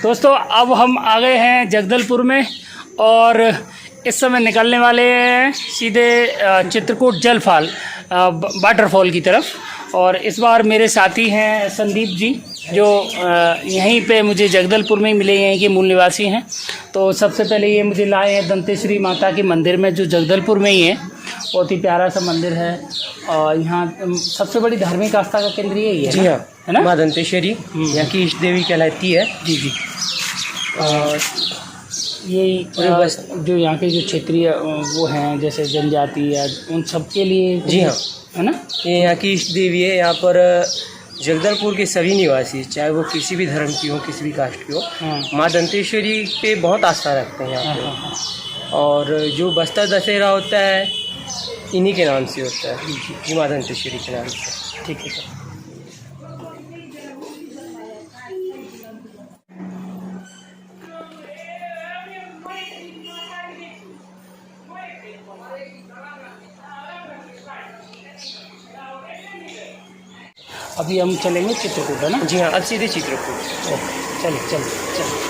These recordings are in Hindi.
दोस्तों अब हम आ गए हैं जगदलपुर में और इस समय निकलने वाले हैं सीधे चित्रकूट जलफॉल वाटरफॉल की तरफ। और इस बार मेरे साथी हैं संदीप जी, जो यहीं पे मुझे जगदलपुर में ही मिले, यहीं के मूल निवासी हैं। तो सबसे पहले ये मुझे लाए हैं दंतेश्वरी माता के मंदिर में, जो जगदलपुर में ही है। बहुत ही प्यारा सा मंदिर है और यहाँ सबसे बड़ी धार्मिक आस्था का केंद्र यही है। जी हाँ, है ना? माँ दंतेश्वरी यहाँ की इष्ट देवी कहलाती है। जी जी। और ये जो यहाँ के जो क्षेत्रीय वो हैं, जैसे जनजाति या उन सब के लिए, जी हाँ, है ना, ये यहाँ की इष्ट देवी है। यहाँ पर जगदलपुर के सभी निवासी, चाहे वो किसी भी धर्म की हो, किसी भी कास्ट की हो, माँ दंतेश्वरी पे बहुत आस्था रखते हैं यहाँ पे। और जो बस्तर दशहरा होता है इन्हीं के नाम से होता है, जी माँ दंतेश्वरी के नाम से। ठीक है सर। अभी हम चलेंगे चित्रकूट, है ना? जी हाँ, अब सीधे चित्रकूट। चलो चलो चलो।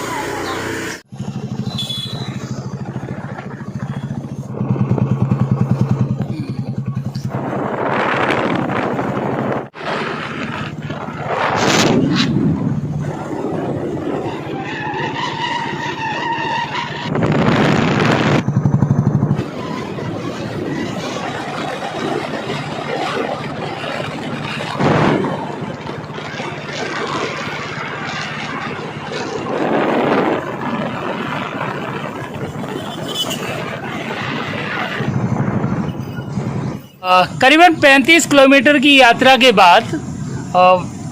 करीबन 35 किलोमीटर की यात्रा के बाद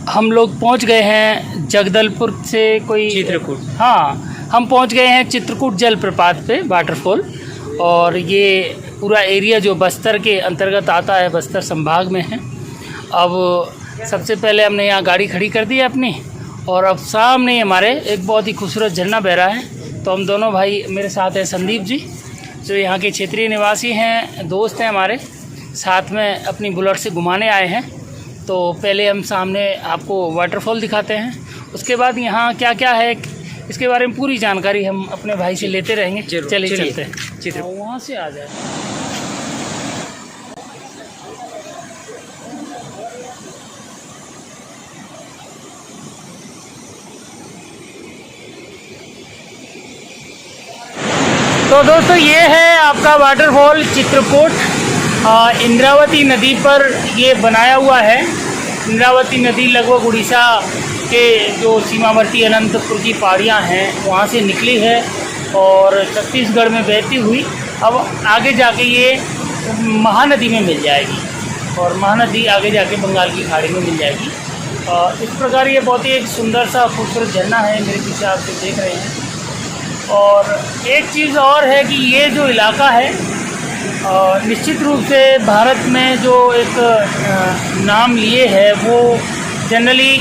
हम लोग पहुंच गए हैं जगदलपुर से कोई चित्रकूट। हाँ, हम पहुंच गए हैं चित्रकूट जलप्रपात पे, वाटरफॉल। और ये पूरा एरिया जो बस्तर के अंतर्गत आता है, बस्तर संभाग में है। अब सबसे पहले हमने यहाँ गाड़ी खड़ी कर दी है अपनी, और अब सामने हमारे एक बहुत ही खूबसूरत झरना बह रहा है। तो हम दोनों भाई, मेरे साथ हैं संदीप जी, जो यहाँ के क्षेत्रीय निवासी हैं, दोस्त हैं हमारे, साथ में अपनी बुलेट से घुमाने आए हैं। तो पहले हम सामने आपको वाटरफॉल दिखाते हैं, उसके बाद यहाँ क्या क्या है इसके बारे में पूरी जानकारी हम अपने भाई से लेते रहेंगे। चलिए चलते हैं। चित्रकूट वहाँ से आ जाए। तो दोस्तों ये है आपका वाटरफॉल चित्रकूट। इंद्रावती नदी पर ये बनाया हुआ है। इंद्रावती नदी लगभग उड़ीसा के जो सीमावर्ती अनंतपुर की पहाड़ियाँ हैं वहाँ से निकली है और छत्तीसगढ़ में बहती हुई अब आगे जाके ये महानदी में मिल जाएगी, और महानदी आगे जाके बंगाल की खाड़ी में मिल जाएगी। इस प्रकार ये बहुत ही एक सुंदर सा खूबसूरत झरना है, मेरे पीछे आप जो देख रहे हैं। और एक चीज़ और है कि ये जो इलाका है निश्चित रूप से भारत में जो एक नाम लिए है, वो जनरली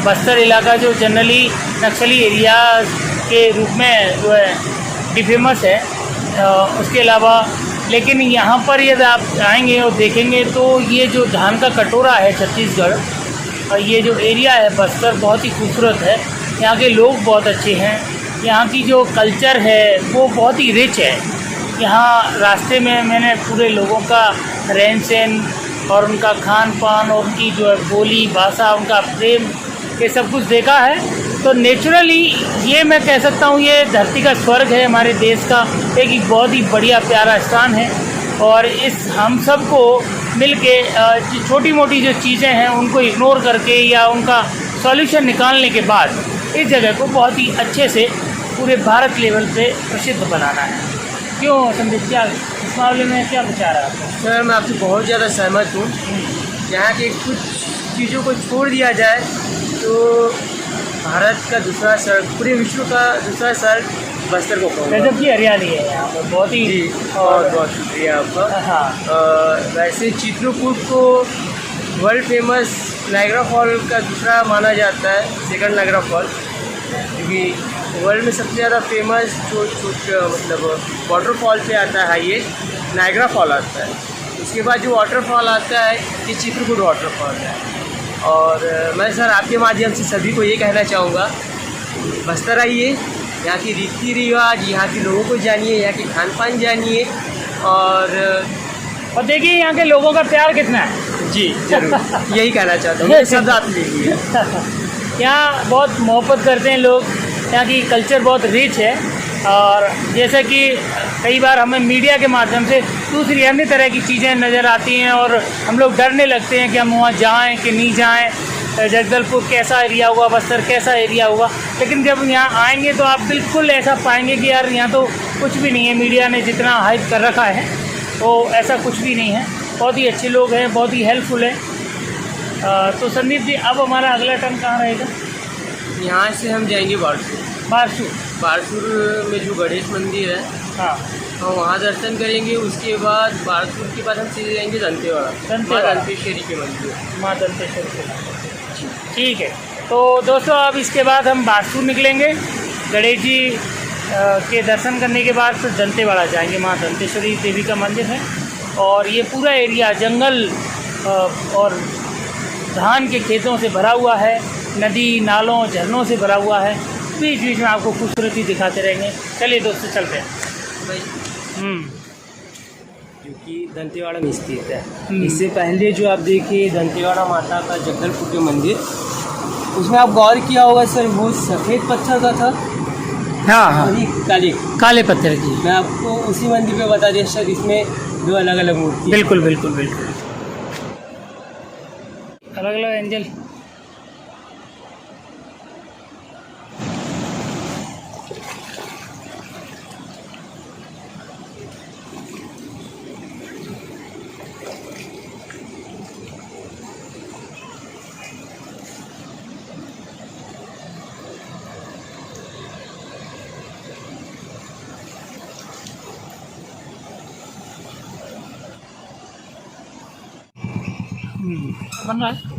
बस्तर इलाका जो जनरली नक्सली एरिया के रूप में जो है डिफेमस है। उसके अलावा लेकिन यहाँ पर यदि आप आएंगे और देखेंगे तो ये जो धान का कटोरा है छत्तीसगढ़, ये जो एरिया है बस्तर, बहुत ही खूबसूरत है। यहाँ के लोग बहुत अच्छे हैं, यहाँ की जो कल्चर है वो बहुत ही रिच है। यहाँ रास्ते में मैंने पूरे लोगों का रहन सहन और उनका खान पान और उनकी जो है बोली भाषा, उनका प्रेम, ये सब कुछ देखा है। तो नेचुरली ये मैं कह सकता हूँ ये धरती का स्वर्ग है हमारे देश का, एक बहुत ही बढ़िया प्यारा स्थान है। और इस हम सब को मिल के छोटी मोटी जो चीज़ें हैं उनको इग्नोर करके या उनका सॉल्यूशन निकालने के बाद इस जगह को बहुत ही अच्छे से पूरे भारत लेवल पे प्रसिद्ध बनाना है। क्यों संदीप, क्या इस मामले में क्या विचार है आपका? सर मैं आपसे बहुत ज़्यादा सहमत हूँ। यहाँ के कुछ चीज़ों को छोड़ दिया जाए तो भारत का दूसरा सड़क, पूरे विश्व का दूसरा सड़क बस्तर को पहुँचा। गजब की हरियाली है यहाँ पर, बहुत ही। और बहुत शुक्रिया आपका। हाँ, वैसे चित्रकूट को वर्ल्ड फेमस नायग्रा फॉल का दूसरा माना जाता है, सेकंड नायग्रा फॉल, क्योंकि वर्ल्ड में सबसे ज़्यादा फेमस जो मतलब वाटरफॉल पे आता है हाईएस्ट, नायग्रा फॉल आता है। उसके बाद जो वाटरफॉल आता है ये चित्रकूट वाटरफॉल है। और मैं सर आपके माध्यम से सभी को ये कहना चाहूँगा बस्तर आइए, यहाँ की रीति रिवाज, यहाँ के लोगों को जानिए, यहाँ की खान पान जानिए। और देखिए यहाँ के लोगों का प्यार कितना है। जी जरूर यही कहना चाहता हूँ, ये शब्द आप लीजिए। यहाँ बहुत मोहब्बत करते हैं लोग, यहाँ की कल्चर बहुत रिच है। और जैसा कि कई बार हमें मीडिया के माध्यम से दूसरी अन्य तरह की चीज़ें नज़र आती हैं और हम लोग डरने लगते हैं कि हम वहाँ जाएं कि नहीं जाएं, जगदलपुर कैसा एरिया हुआ, बस्तर कैसा एरिया हुआ। लेकिन जब यहाँ आएंगे तो आप बिल्कुल ऐसा पाएंगे कि यार यहाँ तो कुछ भी नहीं है, मीडिया ने जितना हाइप कर रखा है तो ऐसा कुछ भी नहीं है। बहुत ही अच्छे लोग हैं, बहुत ही हेल्पफुल है। तो संदीप जी, अब हमारा अगला टर्न कहाँ रहेगा? यहाँ से हम जाएंगे बारसूर। बारसूर में जो गणेश मंदिर है, हाँ, हम वहाँ दर्शन करेंगे। उसके बाद बारसूर के बाद हम सीधे जाएंगे दंतेवाड़ा, माँ दंतेश्वरी के मंदिर, माँ दंतेश्वरी के मंदिर। ठीक है, तो दोस्तों अब इसके बाद हम बारसूर निकलेंगे, गणेश जी के दर्शन करने के बाद फिर दंतेवाड़ा जाएंगे। माँ दंतेश्वरी देवी का मंदिर है और ये पूरा एरिया जंगल और धान के खेतों से भरा हुआ है, नदी नालों झरनों से भरा हुआ है। बीच बीच में आपको खूबसूरती दिखाते रहेंगे। चलिए दोस्तों चलते हैं भाई। क्योंकि दंतेवाड़ा में स्थित है। इससे पहले जो आप देखिए दंतेवाड़ा माता का जगदलपुर के मंदिर, उसमें आप गौर किया होगा सर, वो सफ़ेद पत्थर का था। हाँ हाँ, काले पत्थर की। मैं आपको उसी मंदिर पे बता दिया सर, इसमें दो अलग अलग मूर्ति। बिल्कुल बिल्कुल बिल्कुल, अलग अलग एंजल। बन रहा है।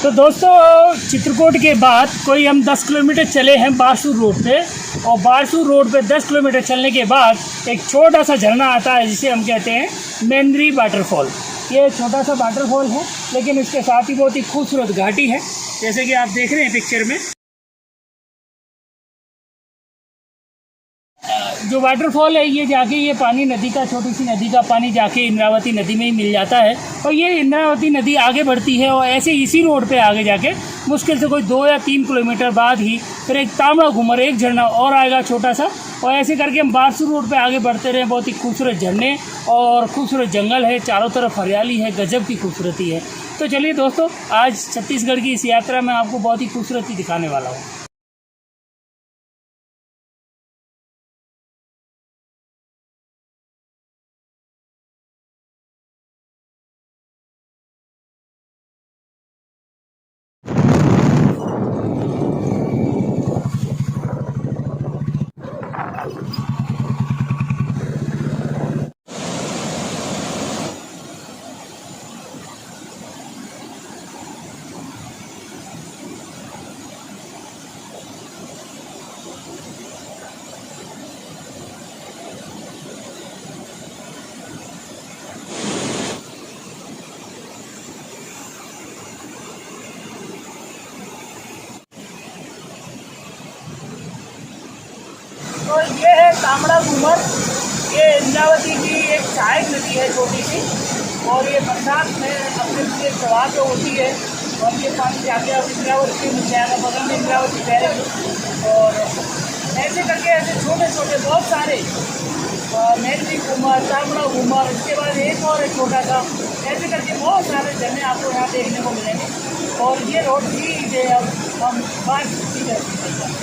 तो दोस्तों चित्रकूट के बाद कोई हम 10 किलोमीटर चले हैं बारसूर रोड पे, और बारसूर रोड पे 10 किलोमीटर चलने के बाद एक छोटा सा झरना आता है जिसे हम कहते हैं मेंद्री वाटरफॉल। ये छोटा सा वाटरफॉल है लेकिन इसके साथ ही बहुत ही खूबसूरत घाटी है, जैसे कि आप देख रहे हैं पिक्चर में। जो वाटरफॉल है ये जाके ये पानी नदी का, छोटी सी नदी का पानी जाके इंद्रावती नदी में ही मिल जाता है और ये इंद्रावती नदी आगे बढ़ती है और ऐसे इसी रोड पे आगे जाके मुश्किल से कोई 2 या 3 किलोमीटर बाद ही फिर एक तांबड़ा घूमर, एक झरना और आएगा छोटा सा, और ऐसे करके हम बारसूर रोड पे आगे बढ़ते रहे। बहुत ही खूबसूरत झरने और खूबसूरत जंगल है, चारों तरफ हरियाली है, गजब की खूबसूरती है। तो चलिए दोस्तों, आज छत्तीसगढ़ की इस यात्रा में आपको बहुत ही खूबसूरती दिखाने वाला हूँ। तो ये है तांबड़ा घूमर, ये इंद्रावती की एक सहायक नदी है छोटी सी, और ये बरसात में अपने से प्रवाह तो होती है और ये पानी जाके अब इंद्रावती के मिल जाएगा, बगल में इंद्रावती बहरेगी। और ऐसे करके ऐसे छोटे छोटे बहुत सारे मेंद्री घूमर, तांबड़ा घूमर, इसके बाद एक और एक छोटा सा, ऐसे करके बहुत सारे झरने आपको यहाँ देखने को मिलेंगे। और ये रोड भी जो अब हम बात की जाती है।